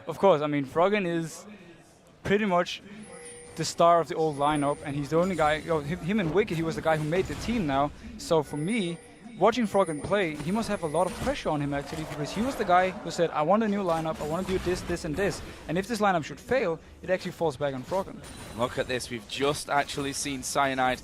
Of course, I mean, Froggen is pretty much the star of the old lineup, and he's the only guy, him and Wicked, he was the guy who made the team now. So for me, watching Froggen play, he must have a lot of pressure on him actually, because he was the guy who said, I want a new lineup, I want to do this, this, and this. And if this lineup should fail, it actually falls back on Froggen. Look at this, we've just actually seen Cyanide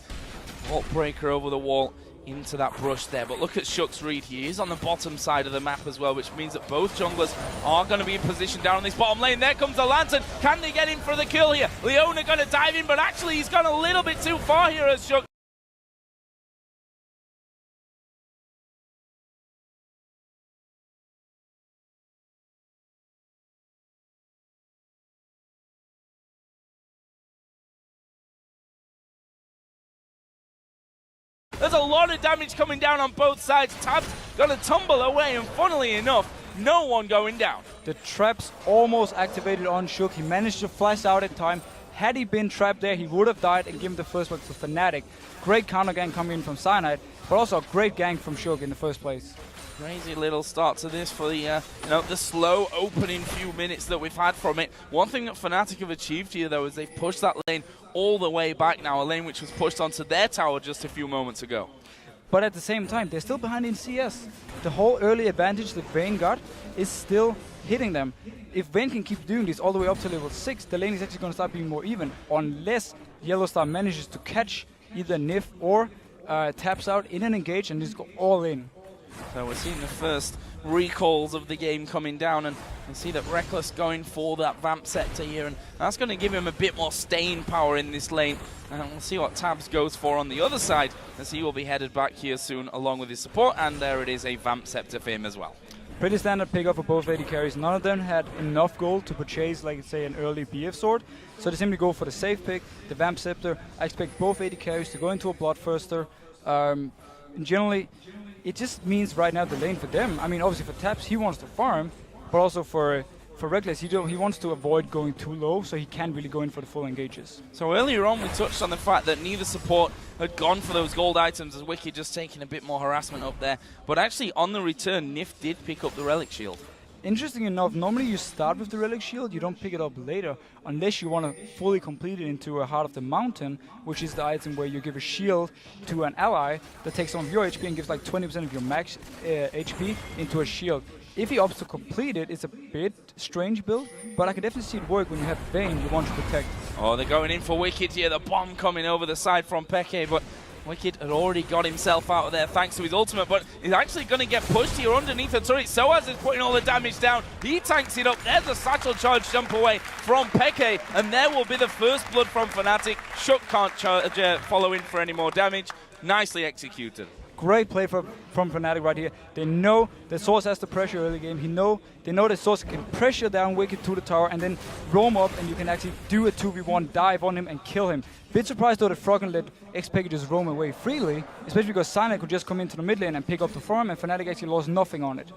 Vault Breaker over the wall into that brush there. But look at Shook's read. He is on the bottom side of the map as well, which means that both junglers are going to be in position down on this bottom lane. There comes the Lantern. Can they get in for the kill here? Leona going to dive in, but actually he's gone a little bit too far here as Shook. There's a lot of damage coming down on both sides. Tab's gonna tumble away, and funnily enough, no one going down. The traps almost activated on Shook. He managed to flash out in time. Had he been trapped there, he would have died and given the first blood to Fnatic. Great counter gang coming in from Cyanide, but also a great gang from Shook in the first place. Crazy little start to this for the the slow opening few minutes that we've had from it. One thing that Fnatic have achieved here, though, is they've pushed that lane all the way back now, a lane which was pushed onto their tower just a few moments ago. But at the same time, they're still behind in CS. The whole early advantage that Vayne got is still hitting them. If Vayne can keep doing this all the way up to level 6, the lane is actually going to start being more even, unless Yellowstar manages to catch either Nif or taps out in an engage and just go all in. So we're seeing the first recalls of the game coming down, and we see that Reckless going for that Vamp Scepter here, and that's going to give him a bit more staying power in this lane. And we'll see what Tabs goes for on the other side, as he will be headed back here soon along with his support, and there it is, a Vamp Scepter for him as well. Pretty standard pickup for both AD carries. None of them had enough gold to purchase, like say, an early BF sword, so they simply go for the safe pick, the Vamp Scepter. I expect both AD carries to go into a Bloodthirster. Generally, it just means right now the lane for them. I mean, obviously for Taps, he wants to farm, but also for Reckless, he wants to avoid going too low, so he can't really go in for the full engages. So earlier on, we touched on the fact that neither support had gone for those gold items, as Wicked just taking a bit more harassment up there. But actually, on the return, Nif did pick up the Relic Shield. Interesting enough, normally you start with the Relic Shield, you don't pick it up later, unless you want to fully complete it into a Heart of the Mountain, which is the item where you give a shield to an ally that takes some of your HP and gives like 20% of your max HP into a shield. If he opts to complete it, it's a bit strange build, but I can definitely see it work when you have Vayne you want to protect. Oh, they're going in for Wicked here, the bomb coming over the side from Peke, but Wicked had already got himself out of there thanks to his ultimate, but he's actually going to get pushed here underneath the turret. Soaz is putting all the damage down. He tanks it up. There's a satchel charge jump away from Peke, and there will be the first blood from Fnatic. Shook can't follow in for any more damage. Nicely executed. Great play from Fnatic right here. They know that Source has the pressure early game. They know that Source can pressure down Wicked to the tower and then roam up, and you can actually do a 2v1 dive on him and kill him. Bit surprised though that Froggen let XP just roam away freely, especially because Cyanide could just come into the mid lane and pick up the farm, and Fnatic actually lost nothing on it.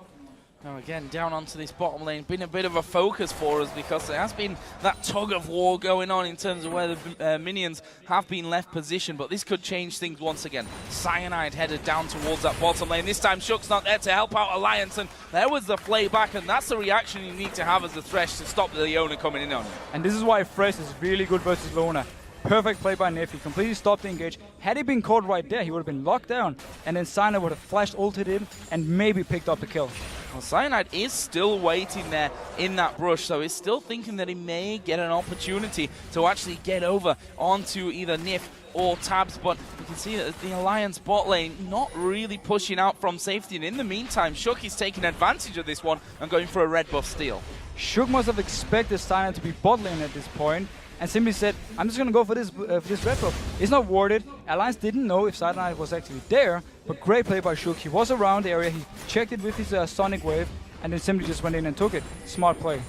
Now again, down onto this bottom lane, been a bit of a focus for us because there has been that tug of war going on in terms of where the minions have been left positioned, but this could change things once again. Cyanide headed down towards that bottom lane. This time Shook's not there to help out Alliance, and there was the play back, and that's the reaction you need to have as a Thresh to stop the Leona coming in on you. And this is why Thresh is really good versus Leona. Perfect play by Nif. He completely stopped the engage. Had he been caught right there, he would have been locked down, and then Cyanide would have flashed ulted him and maybe picked up the kill. Well, Cyanide is still waiting there in that brush, so he's still thinking that he may get an opportunity to actually get over onto either Nif or Tabs, but you can see that the Alliance bot lane not really pushing out from safety, and in the meantime, Shook is taking advantage of this one and going for a red buff steal. Shook must have expected Cyanide to be bot lane at this point, and simply said, I'm just going to go for this red buff. It's not warded. Alliance didn't know if Cyanide was actually there, but great play by Shook. He was around the area, he checked it with his Sonic Wave, and then simply just went in and took it. Smart play.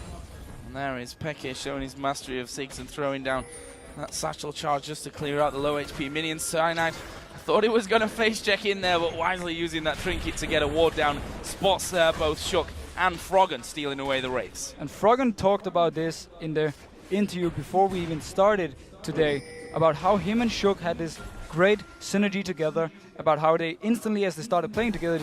And there is Peke showing his mastery of Ziggs and throwing down that satchel charge just to clear out the low HP minions. Cyanide, I thought he was going to face check in there, but wisely using that trinket to get a ward down. Spots both Shook and Froggen stealing away the race. And Froggen talked about this in the interview before we even started today, about how him and Shook had this great synergy together, about how they instantly, as they started playing together,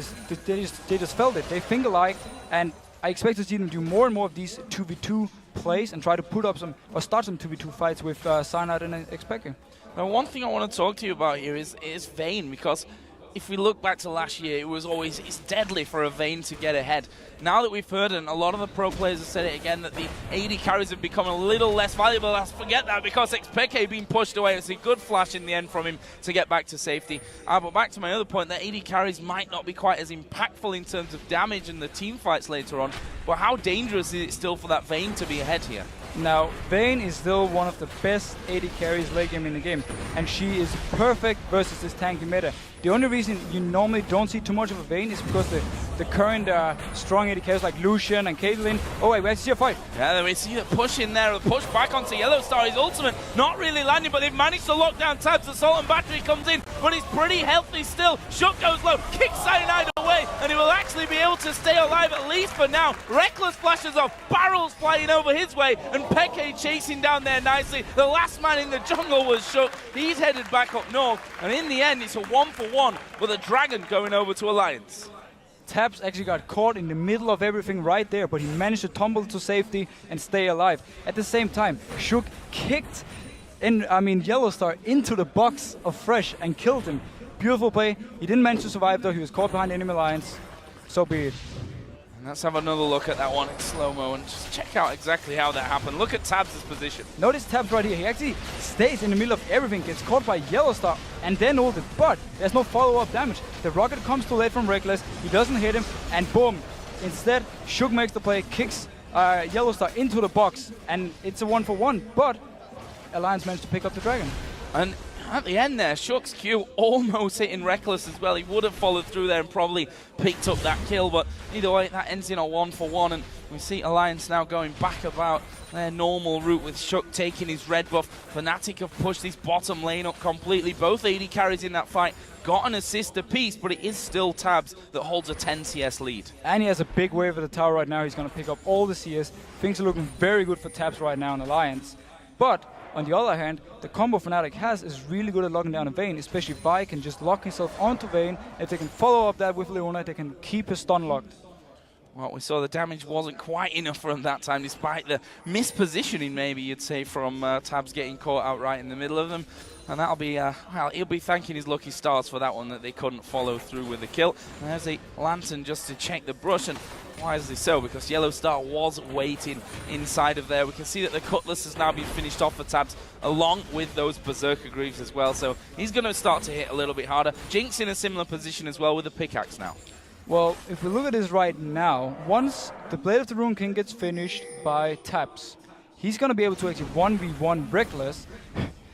they just felt it. They finger-liked, and I expect to see them do more and more of these 2v2 plays and try to put up some, or start some 2v2 fights with Cyanide and Expecting. Now, one thing I want to talk to you about here is Vayne, because if we look back to last year, it was always, it's deadly for a Vayne to get ahead. Now that we've heard, and a lot of the pro players have said it again, that the AD carries have become a little less valuable. Let's forget that, because Xpeke being pushed away. It's a good flash in the end from him to get back to safety. But back to my other point, that AD carries might not be quite as impactful in terms of damage in the team fights later on. But how dangerous is it still for that Vayne to be ahead here? Now, Vayne is still one of the best AD carries late game in the game, and she is perfect versus this tanky meta. The only reason you normally don't see too much of a Vayne is because the current strong AD carries like Lucian and Caitlyn. Oh wait, let's see a fight. Yeah, we see the push in there, the push back onto Yellowstar. His ultimate not really landing, but they've managed to lock down Tabs. The Salt and Battery comes in, but he's pretty healthy still. Shook goes low, kicks Cyanide away, and he will actually be able to stay alive at least for now. Reckless flashes off, barrels flying over his way, and Peke chasing down there nicely. The last man in the jungle was Shook. He's headed back up north, and in the end, it's a 1-for-1 with a Dragon going over to Alliance. Tabs actually got caught in the middle of everything right there, but he managed to tumble to safety and stay alive. At the same time, Shook kicked Yellowstar into the box of Fresh and killed him. Beautiful play. He didn't manage to survive though. He was caught behind enemy lines. So be it. Let's have another look at that one in slow-mo and just check out exactly how that happened. Look at Tabs' position. Notice Tabs right here. He actually stays in the middle of everything, gets caught by Yellowstar, and then ulted. But there's no follow-up damage. The rocket comes too late from Reckless. He doesn't hit him, and boom. Instead, Shook makes the play, kicks Yellowstar into the box, and it's a 1-for-1. But Alliance managed to pick up the Dragon. And at the end there, Shook's Q almost hitting Reckless as well. He would have followed through there and probably picked up that kill, but either way, that ends in a 1-for-1, and we see Alliance now going back about their normal route with Shook taking his red buff. Fnatic have pushed this bottom lane up completely. Both AD carries in that fight got an assist apiece, but it is still Tabs that holds a 10 CS lead. And he has a big wave at the tower right now. He's going to pick up all the CS. Things are looking very good for Tabs right now in Alliance. But on the other hand, the combo Fnatic has is really good at locking down a Vayne, especially Vi can just lock himself onto Vayne. If they can follow up that with Leona, they can keep his stun locked. Well, we saw the damage wasn't quite enough for him that time, despite the mispositioning, maybe you'd say, from Tabs getting caught out right in the middle of them. And that'll be, well, he'll be thanking his lucky stars for that one, that they couldn't follow through with the kill. And there's a Lantern just to check the brush, and why is this so? Because Yellowstar was waiting inside of there. We can see that the Cutlass has now been finished off for Tabs, along with those Berserker Greaves as well. So he's going to start to hit a little bit harder. Jinx in a similar position as well with the pickaxe now. Well, if we look at this right now, once the Blade of the Rune King gets finished by Tabs, he's going to be able to actually 1v1 Reckless.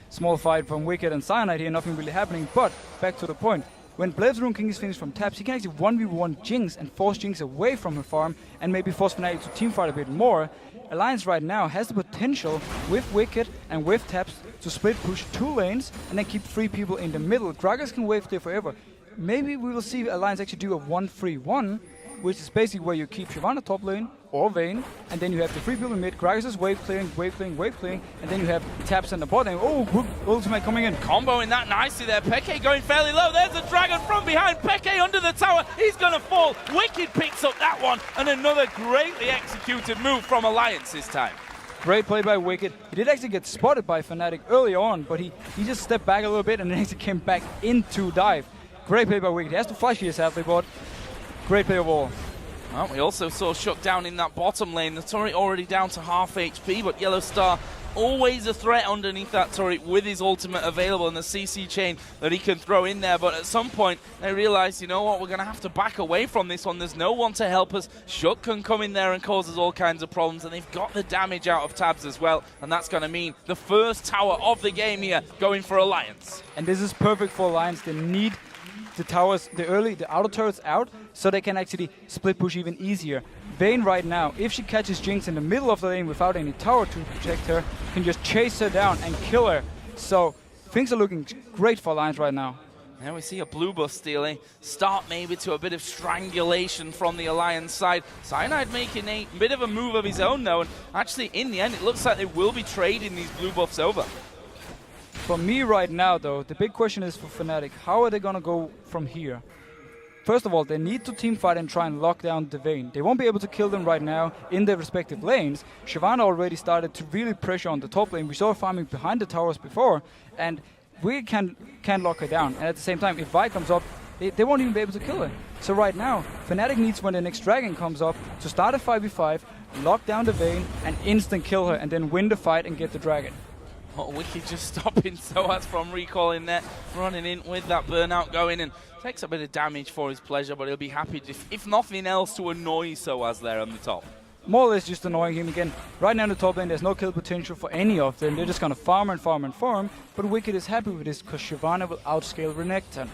Small fight from Wicked and Cyanide here, nothing really happening, but back to the point. When Blade of the Rune King is finished from Tabs, he can actually 1v1 Jinx and force Jinx away from her farm and maybe force Fnatic to teamfight a bit more. Alliance right now has the potential with Wicked and with Tabs to split push 2 lanes and then keep 3 people in the middle. Gragas can wave there forever. Maybe we will see Alliance actually do a 1-3-1, which is basically where you keep Shyvana top lane or Vayne, and then you have the 3 people in mid. Gragas is wave clearing, and then you have Tabs in the bot lane. Oh, good ultimate coming in. Comboing that nicely there. Peke going fairly low. There's a Dragon from behind. Peke under the tower. He's going to fall. Wicked picks up that one, and another greatly executed move from Alliance this time. Great play by Wicked. He did actually get spotted by Fnatic early on, but he just stepped back a little bit and then actually came back into dive. Great play by Wicked. He has to flash here, sadly, but great play overall. Well, we also saw Shook down in that bottom lane. The turret already down to half HP, but Yellowstar always a threat underneath that turret with his ultimate available and the CC chain that he can throw in there. But at some point, they realize, you know what, we're going to have to back away from this one. There's no one to help us. Shook can come in there and cause us all kinds of problems, and they've got the damage out of Tabs as well. And that's going to mean the first tower of the game here going for Alliance. And this is perfect for Alliance. They need the towers, the outer turrets out, so they can actually split push even easier. Vayne right now, if she catches Jinx in the middle of the lane without any tower to protect her, can just chase her down and kill her. So things are looking great for Alliance right now. Now we see a blue buff stealing. Start maybe to a bit of strangulation from the Alliance side. Cyanide making a bit of a move of his own though, and actually in the end it looks like they will be trading these blue buffs over. For me right now though, the big question is for Fnatic, how are they gonna go from here? first of all, they need to teamfight and try and lock down the Vayne. They won't be able to kill them right now in their respective lanes. Shyvana already started to really pressure on the top lane. We saw her farming behind the towers before, and we can lock her down. And at the same time, if Vi comes up, they won't even be able to kill her. So right now, Fnatic needs, when the next dragon comes up, to start a 5v5, lock down the Vayne, and instant kill her, and then win the fight and get the dragon. Oh, Wicked just stopping Soaz from recalling there, running in with that burnout going, and takes a bit of damage for his pleasure, but he'll be happy, if nothing else, to annoy Soaz there on the top. More or less just annoying him again. Right now in the top lane, there's no kill potential for any of them. They're just going to farm and farm and farm, but Wicked is happy with this because Shyvana will outscale Renekton.